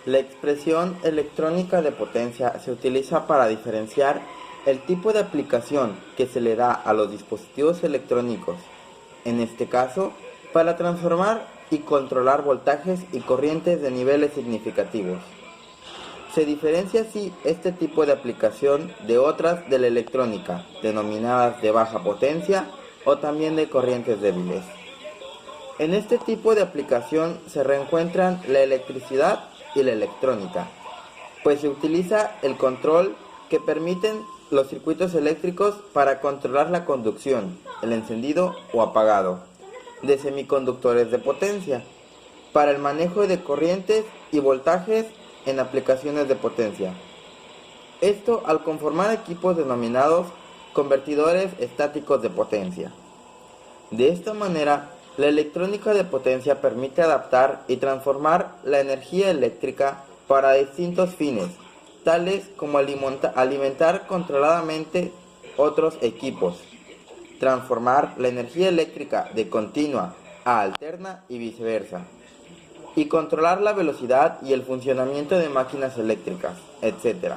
La expresión electrónica de potencia se utiliza para diferenciar el tipo de aplicación que se le da a los dispositivos electrónicos, en este caso, para transformar y controlar voltajes y corrientes de niveles significativos. Se diferencia así este tipo de aplicación de otras de la electrónica, denominadas de baja potencia o también de corrientes débiles. En este tipo de aplicación se reencuentran la electricidad y la electrónica, pues se utiliza el control que permiten los circuitos eléctricos para controlar la conducción, el encendido o apagado de semiconductores de potencia, para el manejo de corrientes y voltajes en aplicaciones de potencia. Esto al conformar equipos denominados convertidores estáticos de potencia. De esta manera, la electrónica de potencia permite adaptar y transformar la energía eléctrica para distintos fines, tales como alimentar controladamente otros equipos, transformar la energía eléctrica de continua a alterna y viceversa, y controlar la velocidad y el funcionamiento de máquinas eléctricas, etc.,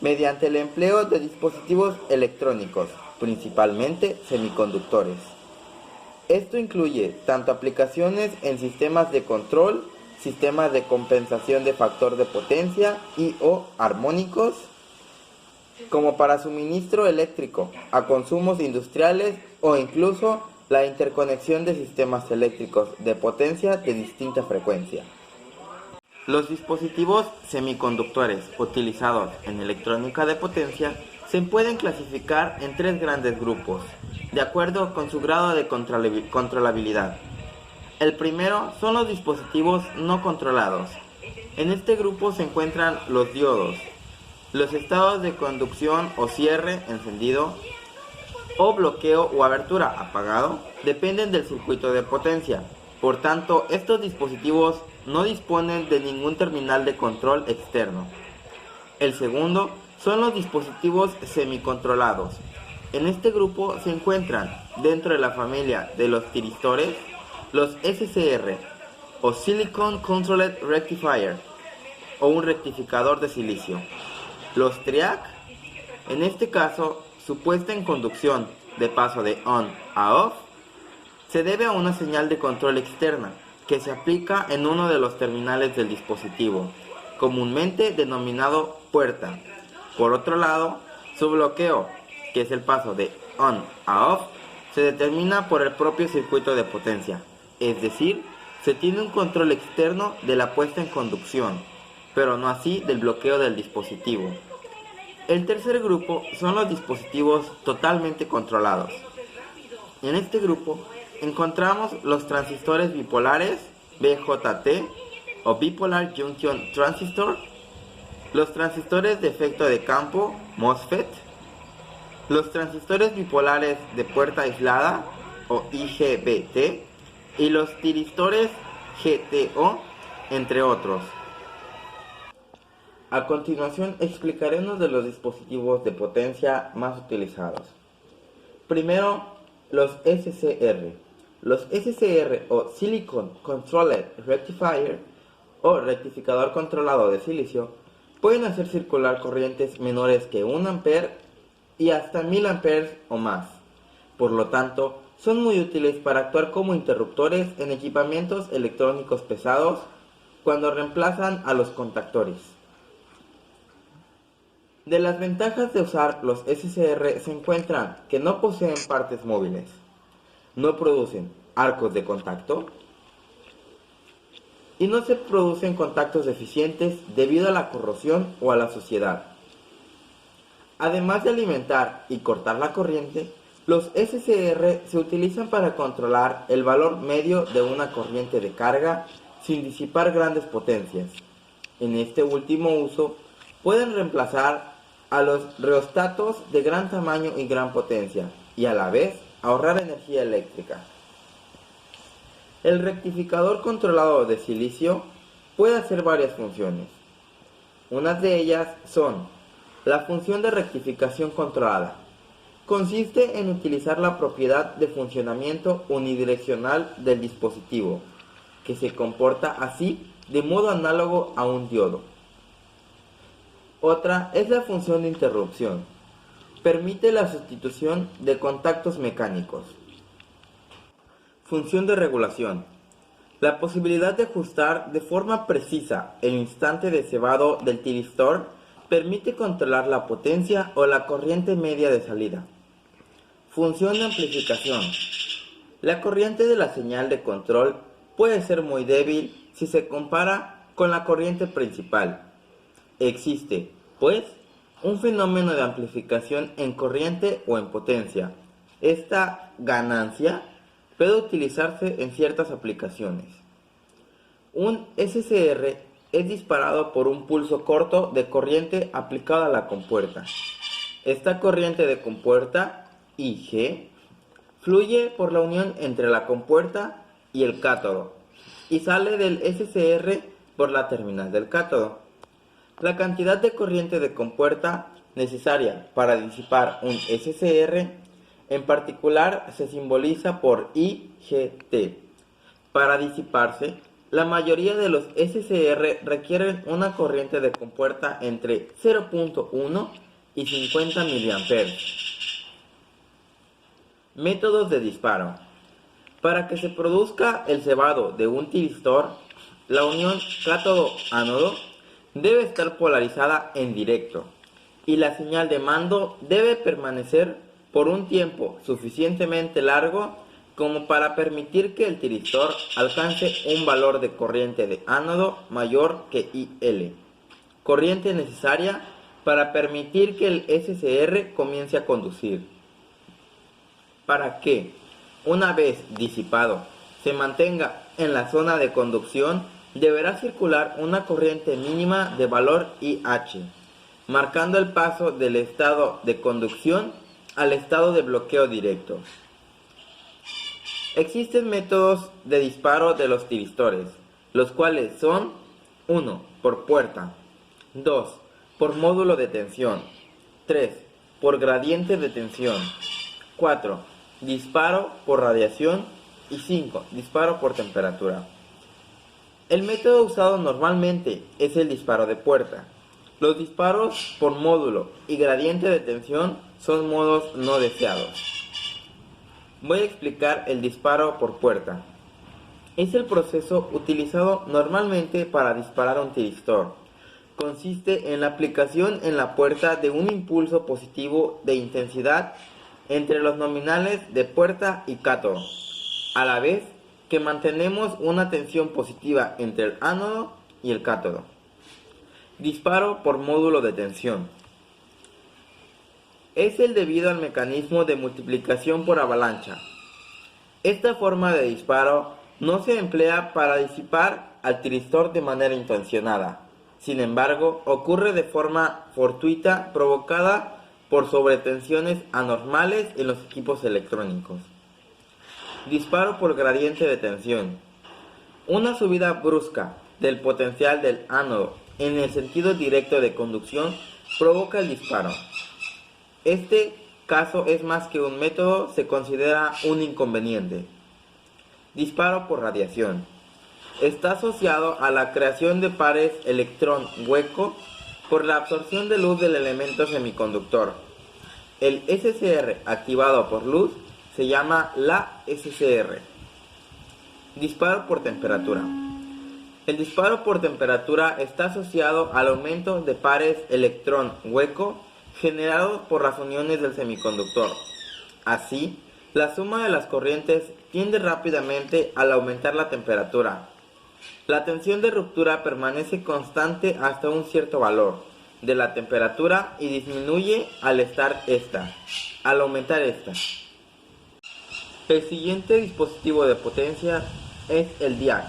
mediante el empleo de dispositivos electrónicos, principalmente semiconductores. Esto incluye tanto aplicaciones en sistemas de control, sistemas de compensación de factor de potencia y o armónicos, como para suministro eléctrico a consumos industriales o incluso la interconexión de sistemas eléctricos de potencia de distinta frecuencia. Los dispositivos semiconductores utilizados en electrónica de potencia se pueden clasificar en tres grandes grupos, de acuerdo con su grado de controlabilidad. El primero son los dispositivos no controlados. En este grupo se encuentran los diodos, los estados de conducción o cierre, encendido, o bloqueo o abertura, apagado, dependen del circuito de potencia. Por tanto, estos dispositivos no disponen de ningún terminal de control externo. El segundo son los dispositivos semicontrolados. En este grupo se encuentran, dentro de la familia de los tiristores, los SCR o Silicon Controlled Rectifier o un rectificador de silicio. Los TRIAC, en este caso, su puesta en conducción de paso de on a off se debe a una señal de control externa que se aplica en uno de los terminales del dispositivo, comúnmente denominado puerta. Por otro lado, su bloqueo, que es el paso de on a off, se determina por el propio circuito de potencia, es decir, se tiene un control externo de la puesta en conducción, pero no así del bloqueo del dispositivo. El tercer grupo son los dispositivos totalmente controlados. En este grupo encontramos los transistores bipolares BJT o Bipolar Junction Transistor, los transistores de efecto de campo MOSFET, los transistores bipolares de puerta aislada o IGBT y los tiristores GTO, entre otros. A continuación explicaré uno de los dispositivos de potencia más utilizados. Primero, los SCR. Los SCR o Silicon Controlled Rectifier o rectificador controlado de silicio pueden hacer circular corrientes menores que 1 A y hasta 1000 A o más. Por lo tanto, son muy útiles para actuar como interruptores en equipamientos electrónicos pesados cuando reemplazan a los contactores. De las ventajas de usar los SCR se encuentran que no poseen partes móviles, no producen arcos de contacto y no se producen contactos deficientes debido a la corrosión o a la suciedad. Además de alimentar y cortar la corriente, los SCR se utilizan para controlar el valor medio de una corriente de carga sin disipar grandes potencias. En este último uso, pueden reemplazar a los reostatos de gran tamaño y gran potencia, y a la vez ahorrar energía eléctrica. El rectificador controlado de silicio puede hacer varias funciones. Unas de ellas son la función de rectificación controlada. Consiste en utilizar la propiedad de funcionamiento unidireccional del dispositivo, que se comporta así de modo análogo a un diodo. Otra es la función de interrupción. Permite la sustitución de contactos mecánicos. Función de regulación. La posibilidad de ajustar de forma precisa el instante de cebado del tiristor permite controlar la potencia o la corriente media de salida. Función de amplificación. La corriente de la señal de control puede ser muy débil si se compara con la corriente principal. Existe, pues, un fenómeno de amplificación en corriente o en potencia. Esta ganancia puede utilizarse en ciertas aplicaciones. Un SCR es disparado por un pulso corto de corriente aplicada a la compuerta. Esta corriente de compuerta, IG, fluye por la unión entre la compuerta y el cátodo y sale del SCR por la terminal del cátodo. La cantidad de corriente de compuerta necesaria para disipar un SCR en particular se simboliza por IGT. Para disiparse, la mayoría de los SCR requieren una corriente de compuerta entre 0.1 y 50 mA. Métodos de disparo. Para que se produzca el cebado de un tiristor, la unión cátodo-ánodo debe estar polarizada en directo y la señal de mando debe permanecer por un tiempo suficientemente largo como para permitir que el tiristor alcance un valor de corriente de ánodo mayor que IL, corriente necesaria para permitir que el SCR comience a conducir. Para que, una vez disipado, se mantenga en la zona de conducción, deberá circular una corriente mínima de valor IH, marcando el paso del estado de conducción al estado de bloqueo directo. Existen métodos de disparo de los tiristores, los cuales son 1. Por puerta, 2. Por módulo de tensión, 3. Por gradiente de tensión, 4. Disparo por radiación y 5. Disparo por temperatura. El método usado normalmente es el disparo de puerta. Los disparos por módulo y gradiente de tensión son modos no deseados. Voy a explicar el disparo por puerta. Es el proceso utilizado normalmente para disparar un tiristor. Consiste en la aplicación en la puerta de un impulso positivo de intensidad entre los nominales de puerta y cátodo, a la vez que mantenemos una tensión positiva entre el ánodo y el cátodo. Disparo por módulo de tensión. Es el debido al mecanismo de multiplicación por avalancha. Esta forma de disparo no se emplea para disipar al tiristor de manera intencionada. Sin embargo, ocurre de forma fortuita provocada por sobretensiones anormales en los equipos electrónicos. Disparo por gradiente de tensión. Una subida brusca del potencial del ánodo en el sentido directo de conducción provoca el disparo. Este caso es más que un método, se considera un inconveniente. Disparo por radiación. Está asociado a la creación de pares electrón-hueco por la absorción de luz del elemento semiconductor. El SCR activado por luz se llama la SCR. Disparo por temperatura. El disparo por temperatura está asociado al aumento de pares electrón-hueco generados por las uniones del semiconductor. Así, la suma de las corrientes tiende rápidamente al aumentar la temperatura. La tensión de ruptura permanece constante hasta un cierto valor de la temperatura y disminuye al aumentar esta. El siguiente dispositivo de potencia es el DIAC.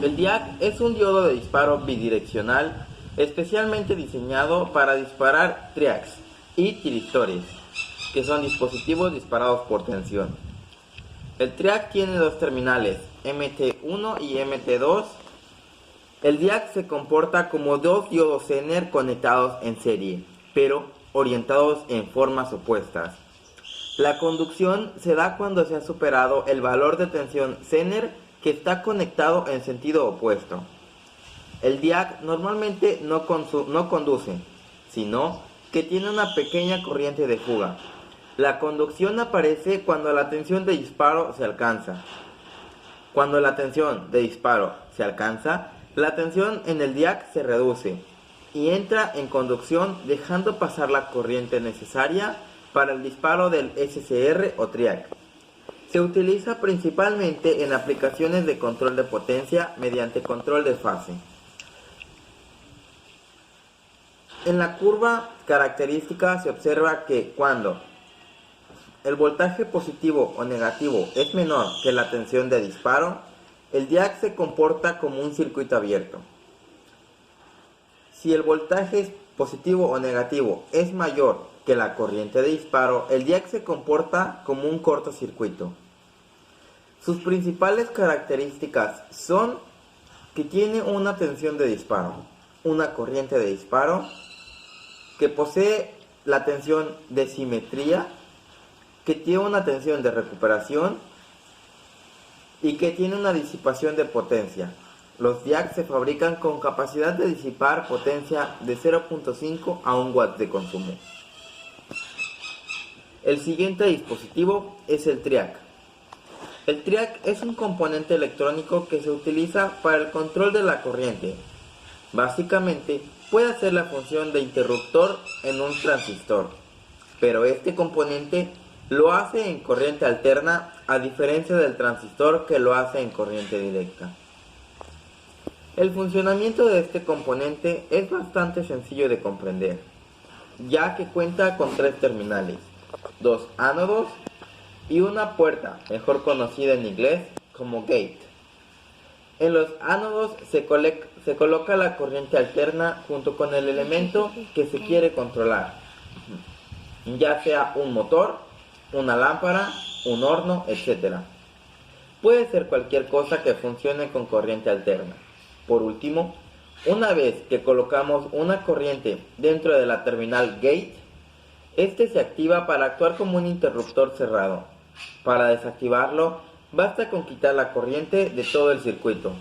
El DIAC es un diodo de disparo bidireccional especialmente diseñado para disparar triacs y tiristores, que son dispositivos disparados por tensión. El triac tiene dos terminales, MT1 y MT2. El DIAC se comporta como dos diodos Zener conectados en serie, pero orientados en formas opuestas. La conducción se da cuando se ha superado el valor de tensión Zener que está conectado en sentido opuesto. El diac normalmente no conduce, sino que tiene una pequeña corriente de fuga. La conducción aparece cuando la tensión de disparo se alcanza. Cuando la tensión de disparo se alcanza, la tensión en el diac se reduce y entra en conducción, dejando pasar la corriente necesaria para el disparo del SCR o TRIAC. Se utiliza principalmente en aplicaciones de control de potencia mediante control de fase. En la curva característica se observa que cuando el voltaje positivo o negativo es menor que la tensión de disparo, el diac se comporta como un circuito abierto. Si el voltaje positivo o negativo es mayor que la corriente de disparo, el diac se comporta como un cortocircuito. Sus principales características son que tiene una tensión de disparo, una corriente de disparo, que posee la tensión de simetría, que tiene una tensión de recuperación y que tiene una disipación de potencia. Los diacs se fabrican con capacidad de disipar potencia de 0.5 a 1 watt de consumo. El siguiente dispositivo es el TRIAC. El TRIAC es un componente electrónico que se utiliza para el control de la corriente. Básicamente, puede hacer la función de interruptor en un transistor, pero este componente lo hace en corriente alterna, a diferencia del transistor que lo hace en corriente directa. El funcionamiento de este componente es bastante sencillo de comprender, ya que cuenta con 3 terminales, 2 ánodos y una puerta, mejor conocida en inglés como gate. En los ánodos se coloca la corriente alterna junto con el elemento que se quiere controlar, ya sea un motor, una lámpara, un horno, etc. Puede ser cualquier cosa que funcione con corriente alterna. Por último, una vez que colocamos una corriente dentro de la terminal gate, este se activa para actuar como un interruptor cerrado. Para desactivarlo, basta con quitar la corriente de todo el circuito.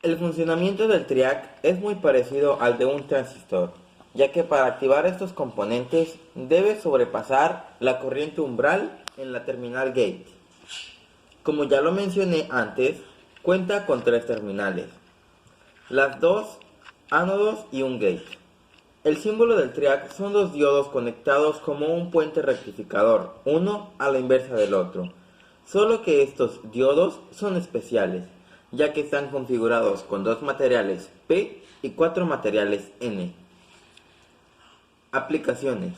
El funcionamiento del TRIAC es muy parecido al de un transistor, ya que para activar estos componentes debe sobrepasar la corriente umbral en la terminal gate. Como ya lo mencioné antes, cuenta con 3 terminales, las 2 ánodos y un gate. El símbolo del TRIAC son 2 diodos conectados como un puente rectificador, uno a la inversa del otro, solo que estos diodos son especiales, ya que están configurados con 2 materiales P y 4 materiales N. Aplicaciones.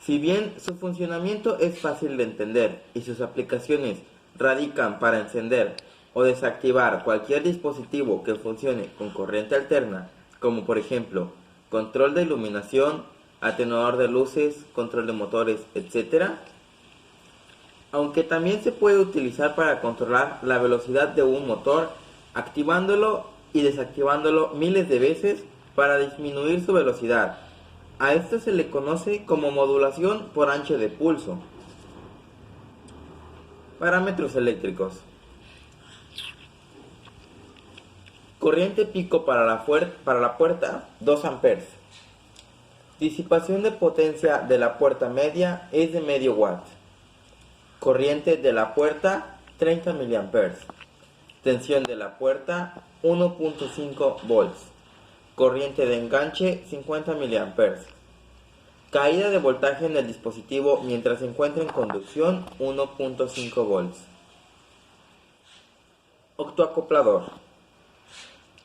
Si bien su funcionamiento es fácil de entender y sus aplicaciones radican para encender o desactivar cualquier dispositivo que funcione con corriente alterna, como por ejemplo control de iluminación, atenuador de luces, control de motores, etc. Aunque también se puede utilizar para controlar la velocidad de un motor, activándolo y desactivándolo miles de veces para disminuir su velocidad. A esto se le conoce como modulación por ancho de pulso. Parámetros eléctricos. Corriente pico para la puerta, 2 amperes. Disipación de potencia de la puerta media es de medio watt. Corriente de la puerta, 30 mA. Tensión de la puerta, 1.5 volts. Corriente de enganche, 50 mA. Caída de voltaje en el dispositivo mientras se encuentra en conducción, 1.5 volts. Optoacoplador.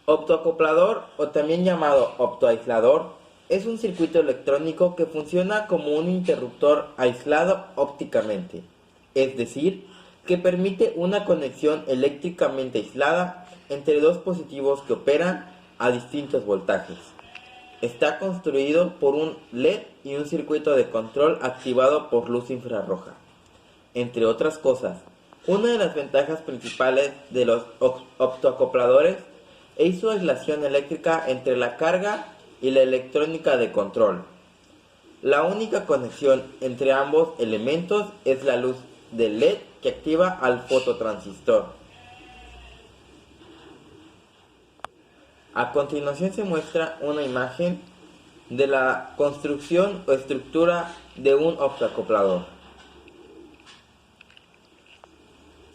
Optoacoplador, o también llamado optoaislador, es un circuito electrónico que funciona como un interruptor aislado ópticamente, es decir, que permite una conexión eléctricamente aislada entre 2 positivos que operan a distintos voltajes. Está construido por un LED y un circuito de control activado por luz infrarroja. Entre otras cosas, una de las ventajas principales de los optoacopladores es su aislación eléctrica entre la carga y la electrónica de control. La única conexión entre ambos elementos es la luz del LED que activa al fototransistor. A continuación se muestra una imagen de la construcción o estructura de un optoacoplador.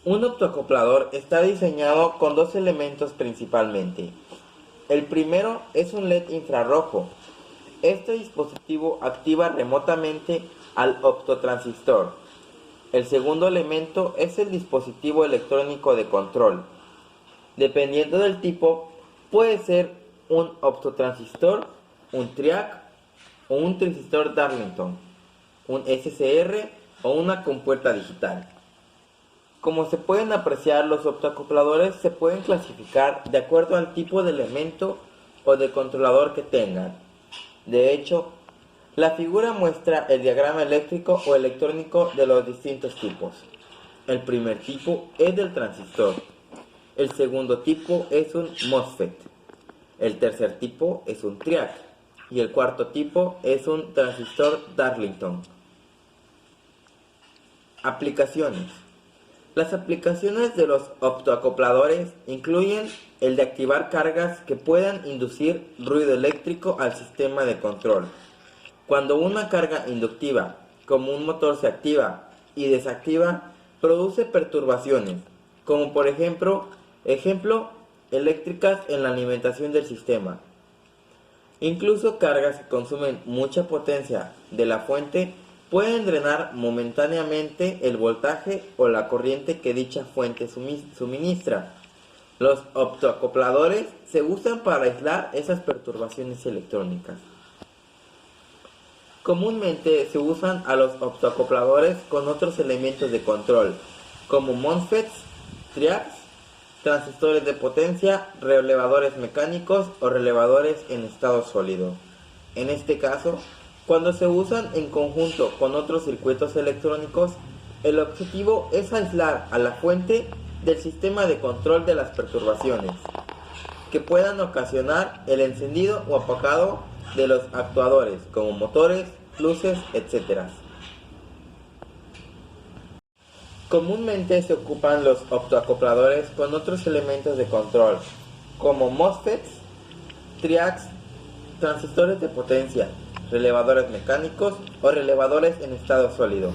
Un optoacoplador está diseñado con dos elementos principalmente. El primero es un LED infrarrojo. Este dispositivo activa remotamente al optotransistor. El segundo elemento es el dispositivo electrónico de control. Dependiendo del tipo, puede ser un optotransistor, un triac o un transistor Darlington, un SCR o una compuerta digital. Como se pueden apreciar, los optoacopladores se pueden clasificar de acuerdo al tipo de elemento o de controlador que tengan. De hecho, la figura muestra el diagrama eléctrico o electrónico de los distintos tipos. El primer tipo es del transistor. El segundo tipo es un MOSFET. El tercer tipo es un triac. Y el cuarto tipo es un transistor Darlington. Aplicaciones. Las aplicaciones de los optoacopladores incluyen el de activar cargas que puedan inducir ruido eléctrico al sistema de control. Cuando una carga inductiva, como un motor, se activa y desactiva, produce perturbaciones, como por ejemplo eléctricas en la alimentación del sistema. Incluso cargas que consumen mucha potencia de la fuente pueden drenar momentáneamente el voltaje o la corriente que dicha fuente suministra. Los optoacopladores se usan para aislar esas perturbaciones electrónicas. Comúnmente se usan a los optoacopladores con otros elementos de control, como MOSFETs, triacs, transistores de potencia, relevadores mecánicos o relevadores en estado sólido. En este caso, cuando se usan en conjunto con otros circuitos electrónicos, el objetivo es aislar a la fuente del sistema de control de las perturbaciones que puedan ocasionar el encendido o apagado de los actuadores, como motores, luces, etc. Comúnmente se ocupan los optoacopladores con otros elementos de control, como MOSFETs, triacs, transistores de potencia, relevadores mecánicos o relevadores en estado sólido.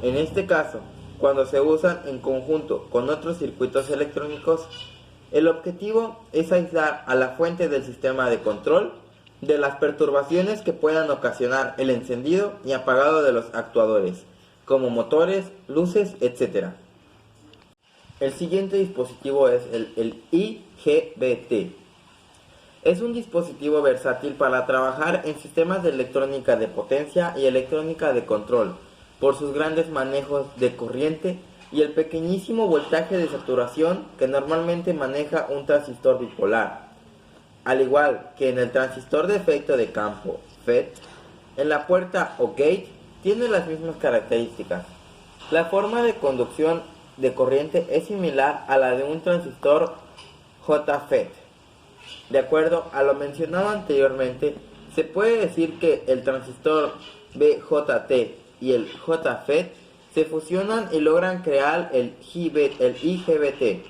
En este caso, cuando se usan en conjunto con otros circuitos electrónicos, el objetivo es aislar a la fuente del sistema de control de las perturbaciones que puedan ocasionar el encendido y apagado de los actuadores, como motores, luces, etc. El siguiente dispositivo es el IGBT. Es un dispositivo versátil para trabajar en sistemas de electrónica de potencia y electrónica de control, por sus grandes manejos de corriente y el pequeñísimo voltaje de saturación que normalmente maneja un transistor bipolar. Al igual que en el transistor de efecto de campo, FET, en la puerta o gate tiene las mismas características. La forma de conducción de corriente es similar a la de un transistor JFET. De acuerdo a lo mencionado anteriormente, se puede decir que el transistor BJT y el JFET se fusionan y logran crear el IGBT,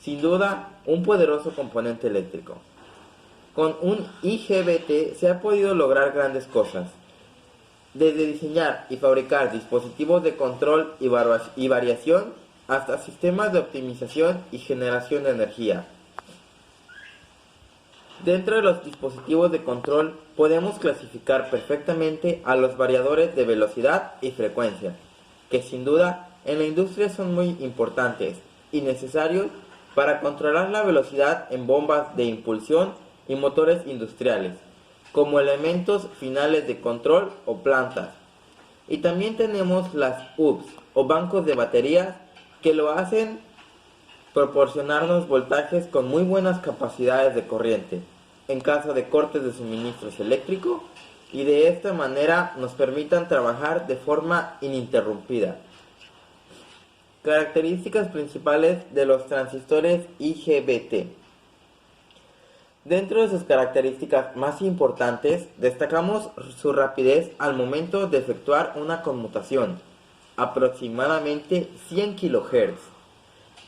sin duda un poderoso componente eléctrico. Con un IGBT se ha podido lograr grandes cosas, desde diseñar y fabricar dispositivos de control y variación hasta sistemas de optimización y generación de energía. Dentro de los dispositivos de control podemos clasificar perfectamente a los variadores de velocidad y frecuencia, que sin duda en la industria son muy importantes y necesarios para controlar la velocidad en bombas de impulsión y motores industriales, como elementos finales de control o plantas. Y también tenemos las hubs o bancos de baterías que lo hacen proporcionarnos voltajes con muy buenas capacidades de corriente en caso de cortes de suministros eléctricos y de esta manera nos permitan trabajar de forma ininterrumpida. Características principales de los transistores IGBT. Dentro de sus características más importantes, destacamos su rapidez al momento de efectuar una conmutación, aproximadamente 100 kHz,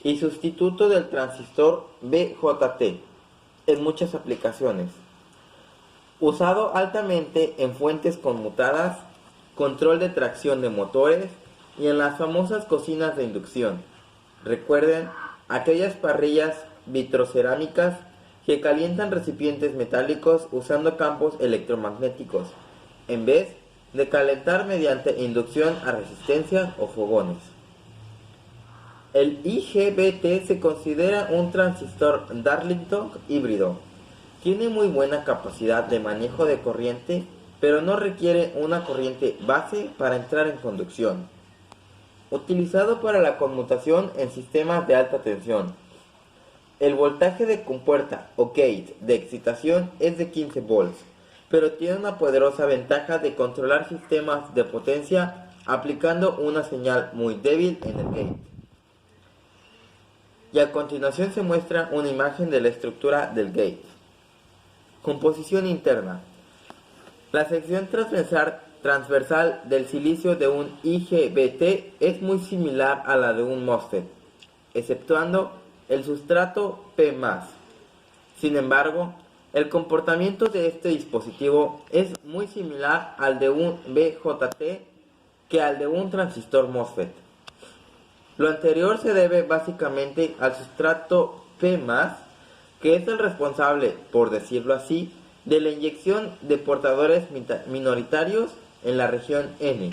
y sustituto del transistor BJT. en muchas aplicaciones. Usado altamente en fuentes conmutadas, control de tracción de motores y en las famosas cocinas de inducción. Recuerden aquellas parrillas vitrocerámicas que calientan recipientes metálicos usando campos electromagnéticos, en vez de calentar mediante inducción a resistencias o fogones. El IGBT se considera un transistor Darlington híbrido. Tiene muy buena capacidad de manejo de corriente, pero no requiere una corriente base para entrar en conducción. Utilizado para la conmutación en sistemas de alta tensión. El voltaje de compuerta o gate de excitación es de 15 volts, pero tiene una poderosa ventaja de controlar sistemas de potencia aplicando una señal muy débil en el gate. Y a continuación se muestra una imagen de la estructura del gate. Composición interna. La sección transversal del silicio de un IGBT es muy similar a la de un MOSFET, exceptuando el sustrato P+. Sin embargo, el comportamiento de este dispositivo es muy similar al de un BJT que al de un transistor MOSFET. Lo anterior se debe básicamente al sustrato P+, que es el responsable, por decirlo así, de la inyección de portadores minoritarios en la región N.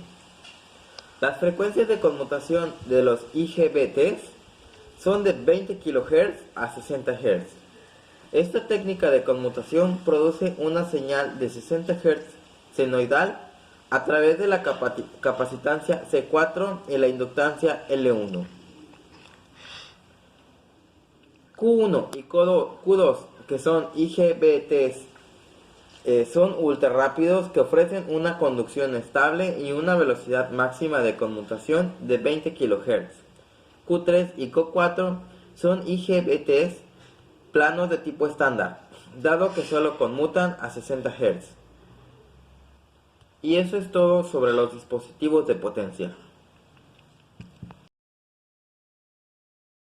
Las frecuencias de conmutación de los IGBTs son de 20 kHz a 60 Hz. Esta técnica de conmutación produce una señal de 60 Hz senoidal a través de la capacitancia C4 y la inductancia L1. Q1 y Q2, que son IGBTs, son ultra rápidos que ofrecen una conducción estable y una velocidad máxima de conmutación de 20 kHz. Q3 y Q4 son IGBTs planos de tipo estándar, dado que solo conmutan a 60 Hz. Y eso es todo sobre los dispositivos de potencia.